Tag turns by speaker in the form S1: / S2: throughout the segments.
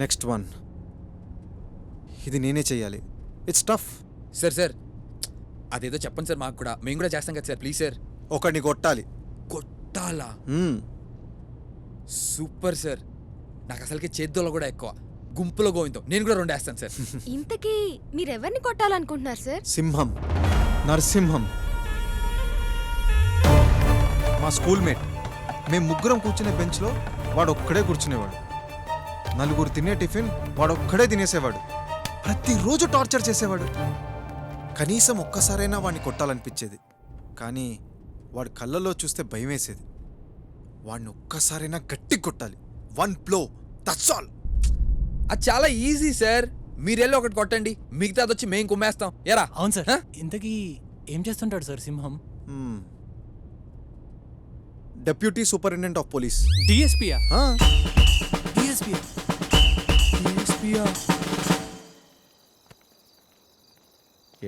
S1: Next one. ఇది నేనే చెయ్యాలి. It's tough.
S2: సార్ అదేదో చెప్పండి సార్, మాకు కూడా, మేము కూడా చేస్తాం కదా సార్, ప్లీజ్ సార్.
S1: ఒకడిని కొట్టాలి.
S2: కొట్టాలా? Super sir. నాకు అసలుకి చేద్దోలో కూడా ఎక్కువ, గుంపులో గోవిందో. నేను కూడా 2 వేస్తాను సార్.
S3: ఇంతకీ మీరెవరిని కొట్టాలనుకుంటున్నారు సార్?
S1: సింహం, నరసింహం, మా స్కూల్ మేట్. మేము ముగ్గురం కూర్చునే బెంచ్లో వాడు ఒక్కడే కూర్చునేవాడు. 4 తినే టిఫిన్ వాడు ఒక్కడే తినేసేవాడు. ప్రతిరోజు టార్చర్ చేసేవాడు. కనీసం ఒక్కసారైనా వాడిని కొట్టాలనిపించేది, కానీ వాడి కళ్ళల్లో చూస్తే భయం వేసేది. వాడిని ఒక్కసారైనా గట్టి కొట్టాలి. 1 blow, that's all.
S2: అది చాలా ఈజీ సార్. మీరెళ్ళి ఒకటి కొట్టండి, మిగతాది వచ్చి మేము కుమ్మేస్తాం. ఎరా?
S4: అవును సార్. ఇంతకీ ఏం చేస్తుంటాడు sir Simham?
S1: Deputy superintendent of police.
S4: డిఎస్పీయా?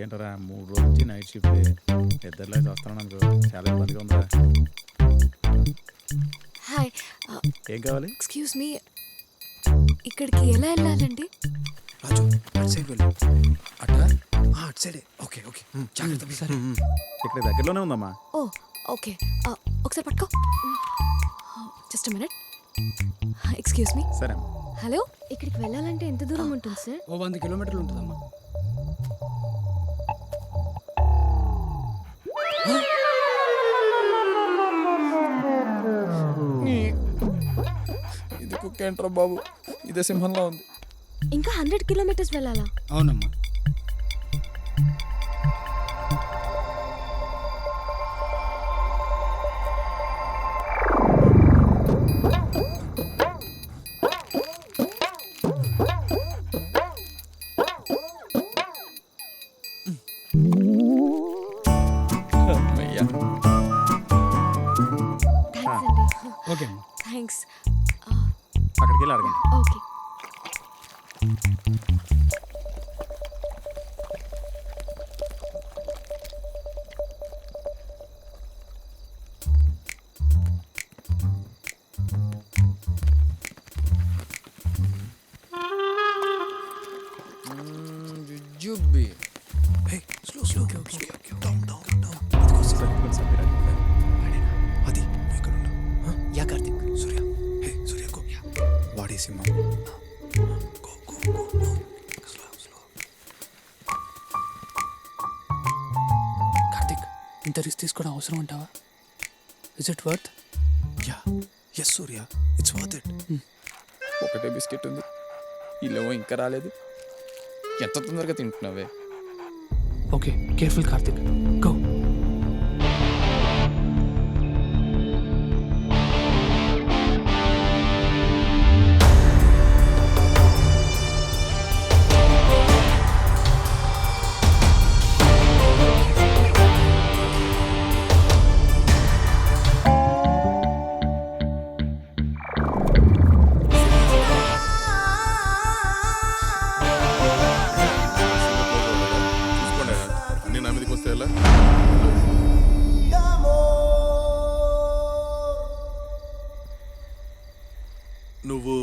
S5: ఏంటరా 3 రోజుల నుంచి నైట్ షిఫ్ట్, ఇద్దరులో వస్తున్నాను అనుకో, చాలా ఇబ్బందిగా ఉందా?
S3: హాయ్,
S5: ఏం కావాలి?
S3: ఎక్స్క్యూజ్ మీ, ఇక్కడికి ఎలా వెళ్ళాలండి?
S1: రాజు, అటు సైడ్ వెళ్ళు.
S2: అట్లా?
S1: అటు సైడే.
S2: ఓకే జాగ్రత్త సార్.
S5: ఇక్కడ దగ్గరలోనే ఉందమ్మా.
S3: ఓ ఓకే, ఒకసారి పట్టుకో. Just minute. Excuse me.
S5: సరే.
S3: హలో, ఇక్కడికి వెళ్ళాలంటే ఎంత దూరం ఉంటుంది సార్?
S4: 100 కిలోమీటర్లు ఉంటుందమ్మా.
S2: ఇది కుక్క ఏంట్రా బాబు, ఇదే సింహంలో ఉంది.
S3: ఇంకా 100 కిలోమీటర్స్ వెళ్ళాలా?
S4: అవునమ్మా.
S3: థ్యాంక్స్ అండి.
S4: ఓకే అమ్మా.
S3: థ్యాంక్స్.
S5: అక్కడికి వెళ్ళి అడగండి.
S3: ఓకే.
S2: జుబ్బి.
S1: అది ఇక్కడ ఉండు. Yeah Karthik. Surya, hey Surya, go. వాడే Simham. Go go go go. Slow.
S4: Karthik, ఇంత రిస్క్ తీసుకోవడం అవసరం అంటావా? Is it worth?
S1: Yeah, yes Surya, it's worth it.
S2: ఒకటే బిస్కెట్ ఉంది, ఇల్లేమో ఇంకా రాలేదు. ఎంత తొందరగా తింటున్నావే?
S4: Okay, careful Karthik. గో.
S1: నువ్వు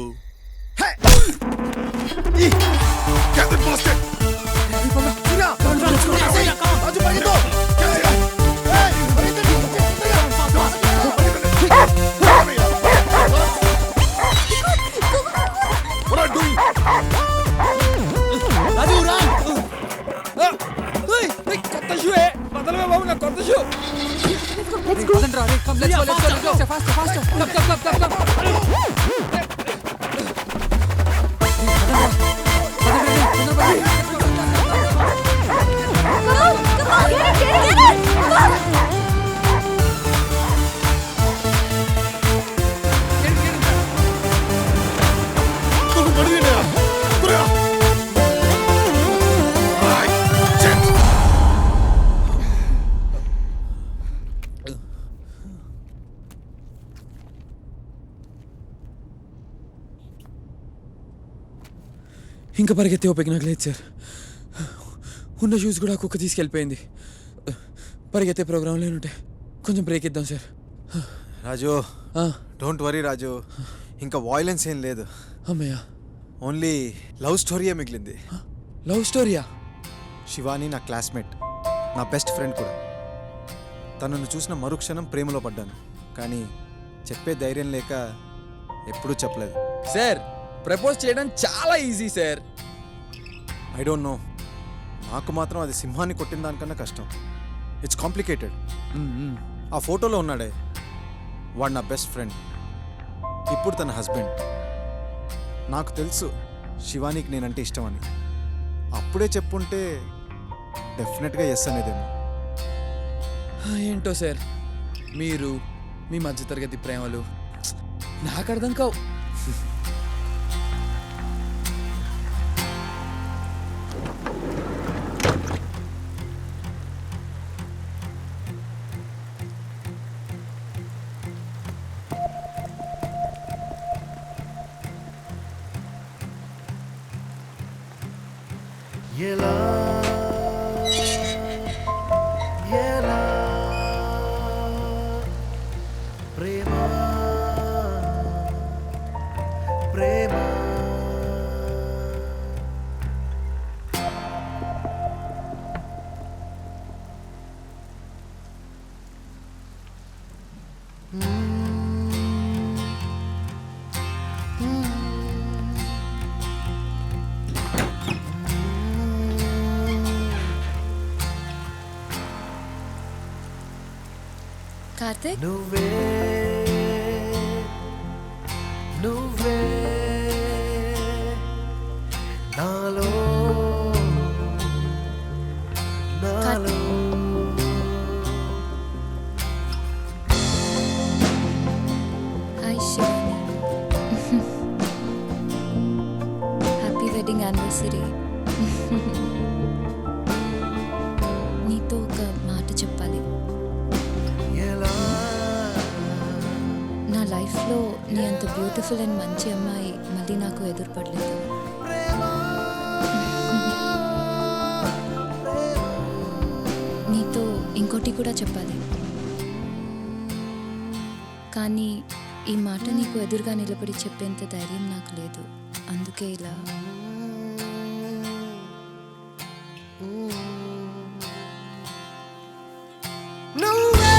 S2: కొత్త షూ బదలవే బాబు, నా కొత్త షూ. ఇంకా పరిగెత్తే ఓపిక నాకు లేదు సార్. ఉన్న షూస్ కూడా కుక్క తీసుకెళ్ళిపోయింది. పరిగెత్తే ప్రోగ్రాంలో ఉంటే కొంచెం బ్రేక్ ఇద్దాం సార్.
S1: రాజు, డోంట్ వరీ రాజు, ఇంకా వాయిలెన్స్ ఏం లేదు.
S2: అమ్మయ్య.
S1: ఓన్లీ లవ్ స్టోరీయే మిగిలింది.
S2: లవ్ స్టోరీయా?
S1: శివాని నా క్లాస్మేట్, నా బెస్ట్ ఫ్రెండ్ కూడా. తనను చూసిన మరుక్షణం ప్రేమలో పడ్డాను, కానీ చెప్పే ధైర్యం లేక ఎప్పుడూ చెప్పలేదు.
S2: సార్, ప్రపోజ్ చేయడం చాలా easy sir.
S1: I don't know, నాకు మాత్రం అది సింహాన్ని కొట్టిన దానికన్నా కష్టం. It's complicated. ఆ ఫోటోలో ఉన్నాడే, వాడు నా బెస్ట్ ఫ్రెండ్, ఇప్పుడు తన హస్బెండ్. నాకు తెలుసు శివానికి నేనంటే ఇష్టం అని. అప్పుడే చెప్పుంటే డెఫినెట్గా ఎస్ అనేదేమో.
S2: ఏంటో సార్, మీరు మీ మధ్యతరగతి ప్రేమలు నాకు అర్థం కావు.
S6: ఎలా ఎలా ప్రేమ ప్రేమ
S3: కార్తిక్,
S6: నువ్వే నువ్వే నాలో నాలో
S3: hi Shivani. Happy wedding anniversary. నీతో ఒక మాట చెప్పాలి.
S6: ఎలా
S3: నా లైఫ్లో నీ అంత బ్యూటిఫుల్ అండ్ మంచి అమ్మాయి మళ్ళీ నాకు ఎదురుపడలేదు. నీతో ఇంకోటి కూడా చెప్పాలి, కానీ ఈ మాట నీకు ఎదురుగా నిలబడి చెప్పేంత ధైర్యం నాకు లేదు. అందుకే ఇలా.
S6: నువ్వే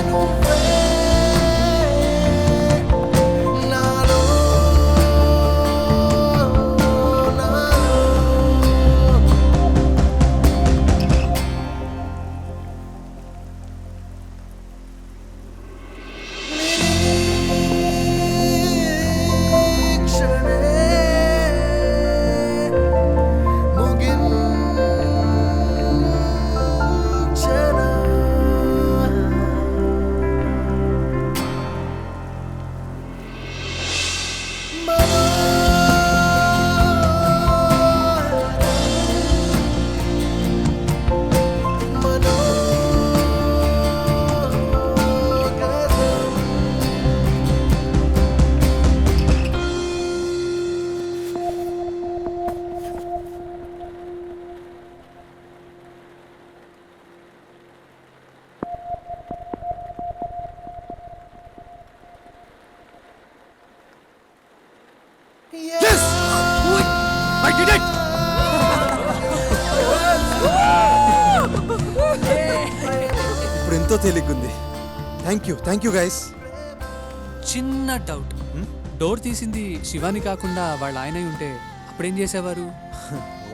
S6: నువ్వే నాలో నాలో నిరీక్షణే ముగించనా
S2: Yes! I did it!
S1: ఇప్పుడు ఎంతో తేలిగ్గుంది. Thank you guys.
S4: చిన్న డౌట్, డోర్ తీసింది శివాని కాకుండా వాళ్ళ ఆయన ఉంటే అప్పుడేం చేసేవారు?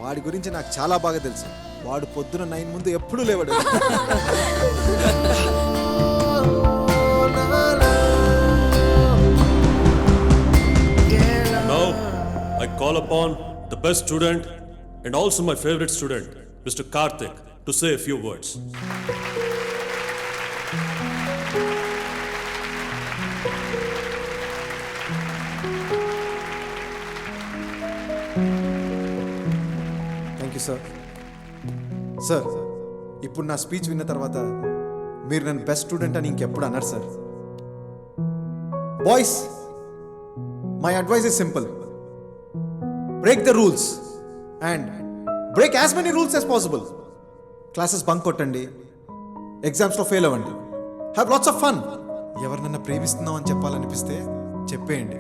S1: వాడి గురించి నాకు చాలా బాగా తెలుసు. వాడు పొద్దున 9 ముందు ఎప్పుడూ లేవాడు.
S7: Now, I call upon the best student and also my favorite student, Mr. Karthik, to say a few words.
S1: Thank you sir. Sir, ఇప్పుడు నా స్పీచ్ విన్న తర్వాత మీరు నన్ను బెస్ట్ స్టూడెంట్ అని ఇంకెప్పుడు అన్నారు sir. Boys, my advice is simple. Break the rules and break as many rules as possible. Classes bunk కొట్టండి, ఎగ్జామ్స్లో ఫెయిల్ అవ్వండి, హ్యావ్ లాట్స్ ఆఫ్ ఫన్. ఎవరినన్నా ప్రేమిస్తున్నాం అని చెప్పాలనిపిస్తే చెప్పేయండి.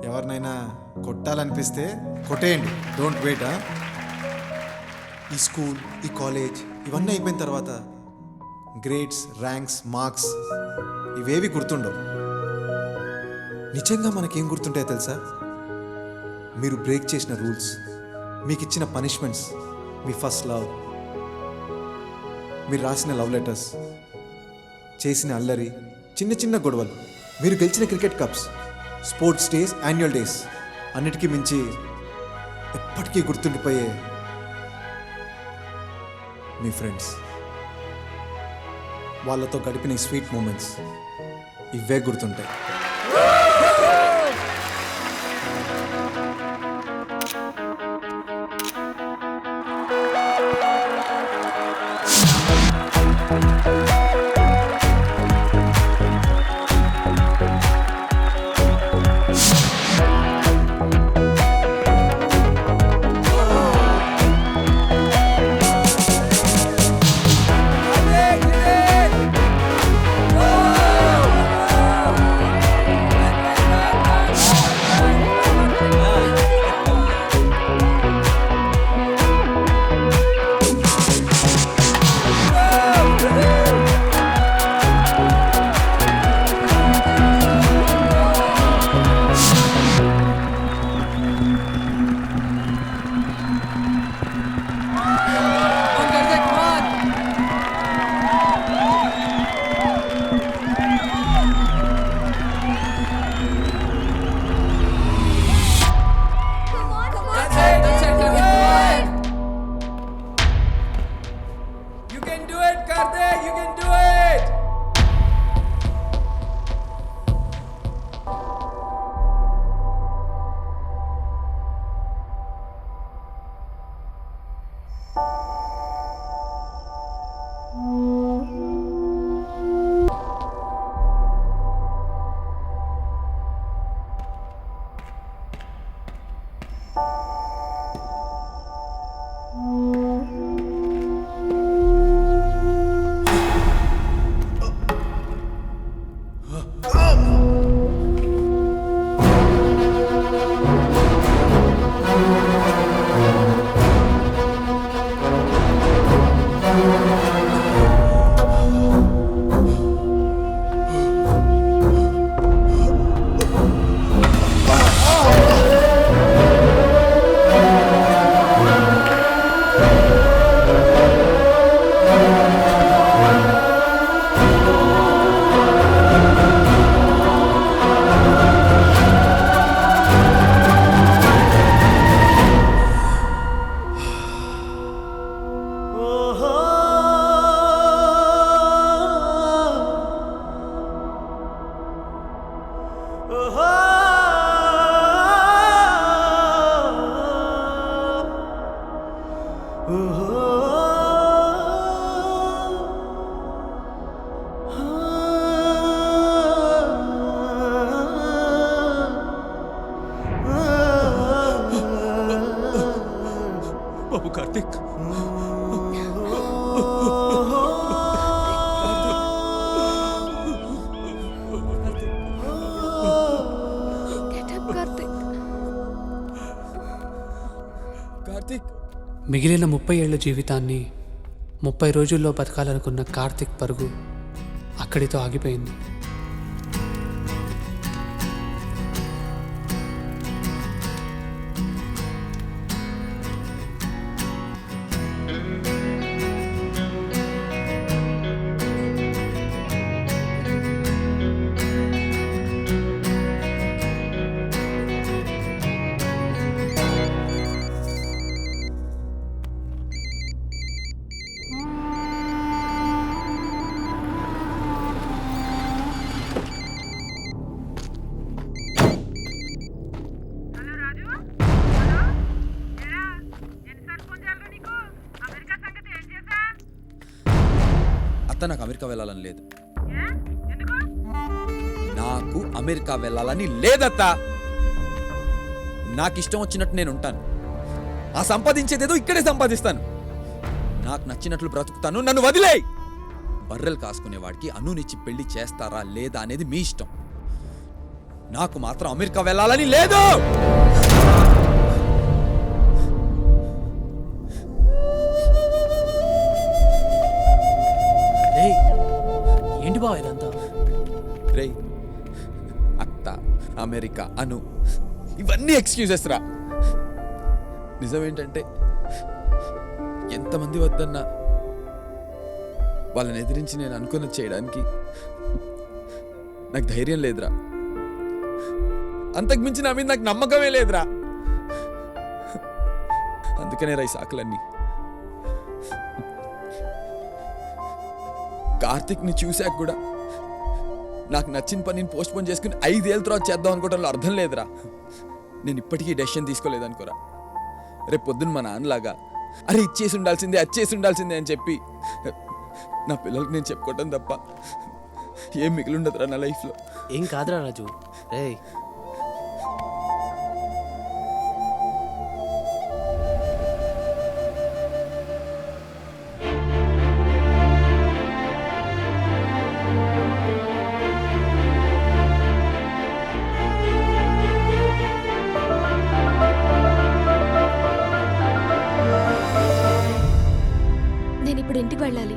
S1: ఎవరినైనా కొట్టాలనిపిస్తే కొట్టేయండి, డోంట్ వెయిట్. ఈ స్కూల్, ఈ కాలేజ్ ఇవన్నీ అయిపోయిన తర్వాత గ్రేడ్స్, ర్యాంక్స్, మార్క్స్ ఇవేవి గుర్తుండవు. నిజంగా మనకేం గుర్తుంటాయో తెలుసా? మీరు బ్రేక్ చేసిన రూల్స్, మీకు ఇచ్చిన పనిష్మెంట్స్, మీ ఫస్ట్ లవ్, మీరు రాసిన లవ్ లెటర్స్, చేసిన అల్లరి, చిన్న చిన్న గొడవలు, మీరు గెలిచిన cricket cups, sports days, annual days, అన్నిటికీ మించి ఎప్పటికీ గుర్తుండిపోయే మీ ఫ్రెండ్స్, వాళ్ళతో గడిపిన ఈ స్వీట్ మూమెంట్స్, ఇవే గుర్తుంటాయి.
S2: బాబు కార్తిక్, కార్తిక్.
S4: మిగిలిన 30 ఏళ్ల జీవితాన్ని 30 రోజుల్లో బతకాలనుకున్న కార్తిక్ పరుగు అక్కడితో ఆగిపోయింది.
S2: నాకు అమెరికా వెళ్ళాలని లేదు. నాకు అమెరికా వెళ్ళాలని లేదత్తా. నాకు ఇష్టం వచ్చినట్టు నేను ఉంటాను. ఆ సంపాదించేదేదో ఇక్కడే సంపాదిస్తాను. నాకు నచ్చినట్లు బ్రతుకుతాను. నన్ను వదిలేయ్. బర్రెలు కాసుకునేవాడికి అనునిచ్చి పెళ్లి చేస్తారా లేదా అనేది మీ ఇష్టం. నాకు మాత్రం అమెరికా వెళ్ళాలని లేదు.
S4: ఏంటి బావ ఇదంతా?
S2: రే, అత్త, అమెరికా, అను, ఇవన్నీ ఎక్స్క్యూజెస్ రా. నిజమేంటంటే ఎంతమంది వద్దన్నా వాళ్ళని ఎదిరించి నేను అనుకున్నది చేయడానికి నాకు ధైర్యం లేదురా. అంతకుమించి నా మీద నాకు నమ్మకమే లేదురా. అందుకనే రా ఈ సాకులన్నీ. కార్తిక్ని చూశాక కూడా నాకు నచ్చిన పనిని పోస్ట్ పోన్ చేసుకుని 5 ఏళ్ళ తర్వాత చేద్దాం అనుకోవడంలో అర్థం లేదురా. నేను ఇప్పటికీ డెసిషన్ తీసుకోలేదనుకోరా. రేపు పొద్దున్న మా నాన్నలాగా అరే ఇచ్చేసి ఉండాల్సిందే, అచ్చేసి ఉండాల్సిందే అని చెప్పి నా పిల్లలకి నేను చెప్పుకోవటం తప్ప ఏం మిగిలి ఉండదురా నా లైఫ్లో.
S8: ఏం కాదురా రాజు. రేయ్,
S3: నేను ఇప్పుడు ఇంటికి వెళ్ళాలి.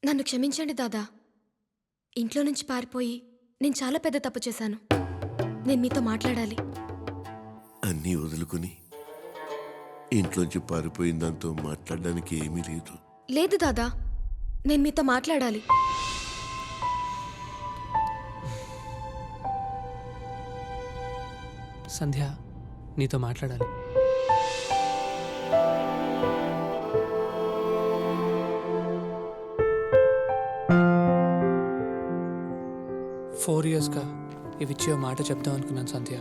S3: నన్ను క్షమించండి దాదా. ఇంట్లో నుంచి పారిపోయి నేను చాలా పెద్ద తప్పు చేశాను. నేను మీతో మాట్లాడాలి.
S6: అన్నీ వదులుకుని ఇంట్లోంచి పారిపోయిన దాంతో మాట్లాడడానికి ఏమీ లేదు.
S3: లేదు దాదా, నేను మీతో మాట్లాడాలి.
S4: సంధ్య, నీతో మాట్లాడాలి. ఫోర్ ఇయర్స్గా ఇవిచ్చే మాట చెప్దాం అనుకున్నాను సంధ్య.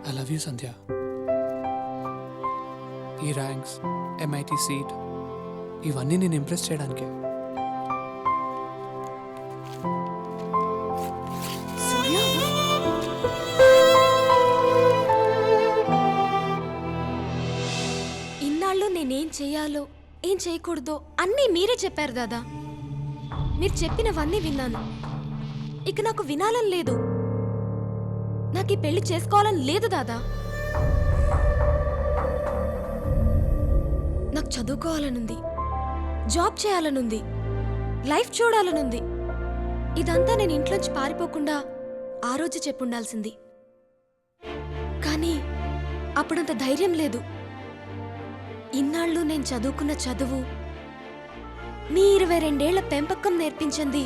S4: ఐ లవ్ యూ సంధ్య. ఈ ర్యాంక్స్, MIT సీట్, ఇవన్నీ నేను ఇంప్రెస్ చేయడానికే.
S3: ఇన్నాళ్ళు నేనేం చెయ్యాలో ఏం చేయకూడదో అన్నీ మీరే చెప్పారు దాదా. మీరు చెప్పినవన్నీ విన్నాను. ఇక నాకు వినాలని లేదు. నాకు ఈ పెళ్లి చేసుకోవాలని లేదు దాదా. నాకు చదువుకోవాలనుంది, జాబ్ చేయాలనుంది, లైఫ్ చూడాలనుంది. ఇదంతా నేను ఇంట్లోంచి పారిపోకుండా ఆ రోజు చెప్పుండాల్సింది. కానీ అప్పుడంత ధైర్యం లేదు. ఇన్నాళ్ళు నేను చదువుకున్న చదువు, మీ 22 ఏళ్ల పెంపకం నేర్పించింది.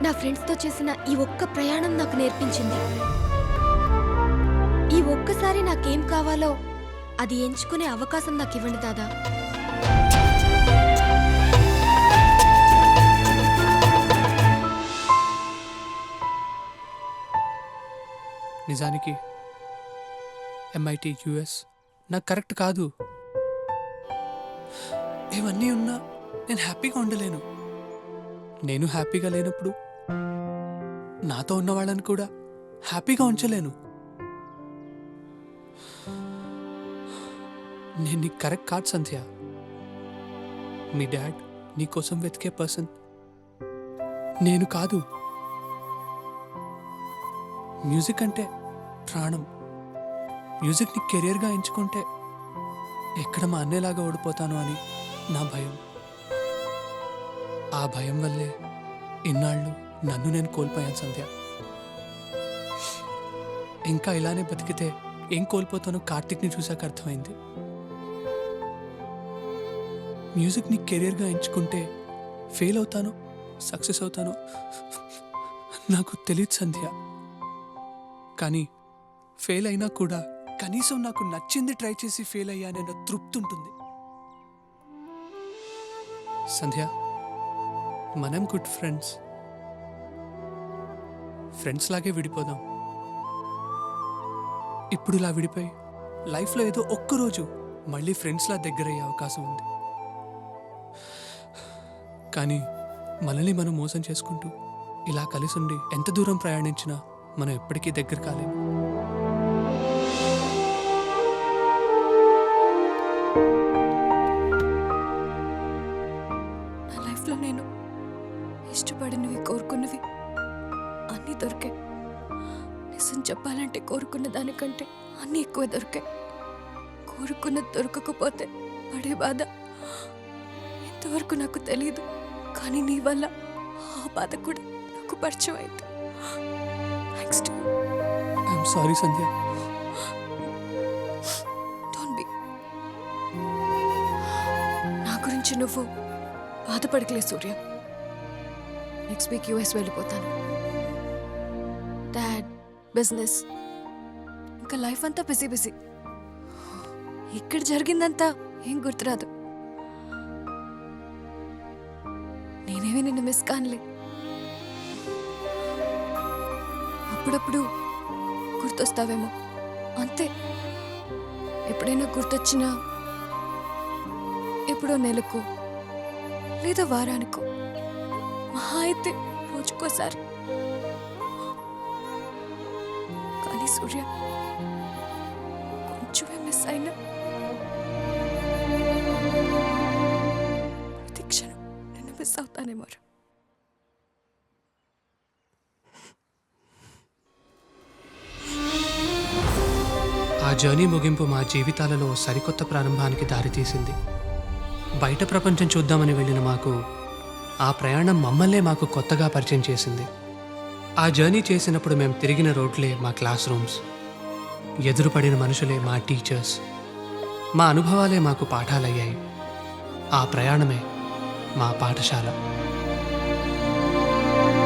S3: నా ఫ్రెండ్స్తో చేసిన ఈ ఒక్క ప్రయాణం నాకు నేర్పించింది. ఈ ఒక్కసారి నాకేం కావాలో అది ఎంచుకునే అవకాశం నాకు ఇవ్వండి దాదా.
S4: నిజానికి MIT US నాకు కరెక్ట్ కాదు. ఇవన్నీ ఉన్నా నేను హ్యాపీగా ఉండలేను. నేను హ్యాపీగా లేనప్పుడు నాతో ఉన్న వాళ్ళని కూడా హ్యాపీగా ఉంచలేను. నేను నీకు కరెక్ట్ కాదు సంధ్య. మీ డాడ్ నీ కోసం వెతికే పర్సన్ నేను కాదు. మ్యూజిక్ అంటే ప్రాణం. మ్యూజిక్ని కెరియర్గా ఎంచుకుంటే ఎక్కడ మా అన్నేలాగా ఓడిపోతాను అని నా భయం. ఆ భయం వల్లే ఇన్నాళ్ళు నన్ను నేను కోల్పోయాను సంధ్య. ఇంకా ఇలానే బతికితే ఏం కోల్పోతానో కార్తిక్ని చూశాక అర్థమైంది. మ్యూజిక్ని కెరియర్గా ఎంచుకుంటే ఫెయిల్ అవుతానో సక్సెస్ అవుతానో నాకు తెలియదు సంధ్య. కానీ ఫెయిల్ అయినా కూడా కనీసం నాకు నచ్చింది ట్రై చేసి ఫెయిల్ అయ్యానన్న తృప్తి ఉంటుంది. సంధ్య, మనం గుడ్ ఫ్రెండ్స్. ఫ్రెండ్స్ లాగే విడిపోదాం. ఇప్పుడు ఇలా విడిపోయి లైఫ్లో ఏదో ఒక్కరోజు మళ్ళీ ఫ్రెండ్స్లా దగ్గరయ్యే అవకాశం ఉంది. కానీ మనల్ని మనం మోసం చేసుకుంటూ ఇలా కలిసి ఉండి ఎంత దూరం ప్రయాణించినా మనం ఎప్పటికీ దగ్గర కాలేము.
S9: నా లైఫ్లో నేను ఇష్టపడినవి కోరుకున్నవి అన్నీ దొరికాయి. నిజం చెప్పాలంటే కోరుకున్న దానికంటే అన్నీ ఎక్కువ దొరికాయి. కోరుకున్నది దొరకకపోతే పడే బాధ ఇంతవరకు నాకు తెలియదు. కానీ నీ వల్ల ఆ బాధ కూడా నాకు పరిచయం అయింది. Thanks to you.
S4: I'm sorry Sandhya.
S9: Don't be. నా గురించి నువ్వు బాధపడకలే సూర్య. నెక్స్ట్ వీక్ యూఎస్ వెళ్ళిపోతాను. డాడ్, బిజినెస్, ఇంకా లైఫ్ అంతా బిజీ బిజీ. ఇక్కడ జరిగిందంతా ఏం గుర్తురాదు. నేనేమి నిన్ను మిస్ కానులే. అప్పుడప్పుడు గుర్తొస్తావేమో అంతే. ఎప్పుడైనా గుర్తొచ్చినా ఎప్పుడో నెలకు లేదా వారానికో, మహా అయితే రోజుకోసారి. కానీ సూర్య, కొంచెమే మిస్ అయినా ప్రతి క్షణం నిన్ను మిస్ అవుతానేమో.
S4: ఆ జర్నీ ముగింపు మా జీవితాలలో సరికొత్త ప్రారంభానికి దారితీసింది. బయట ప్రపంచం చూద్దామని వెళ్ళిన మాకు ఆ ప్రయాణం మమ్మల్నే మాకు కొత్తగా పరిచయం చేసింది. ఆ జర్నీ చేసినప్పుడు మేము తిరిగిన రోడ్లే మా క్లాస్ రూమ్స్, ఎదురుపడిన మనుషులే మా టీచర్స్, మా అనుభవాలే మాకు పాఠాలయ్యాయి. ఆ ప్రయాణమే మా పాఠశాల.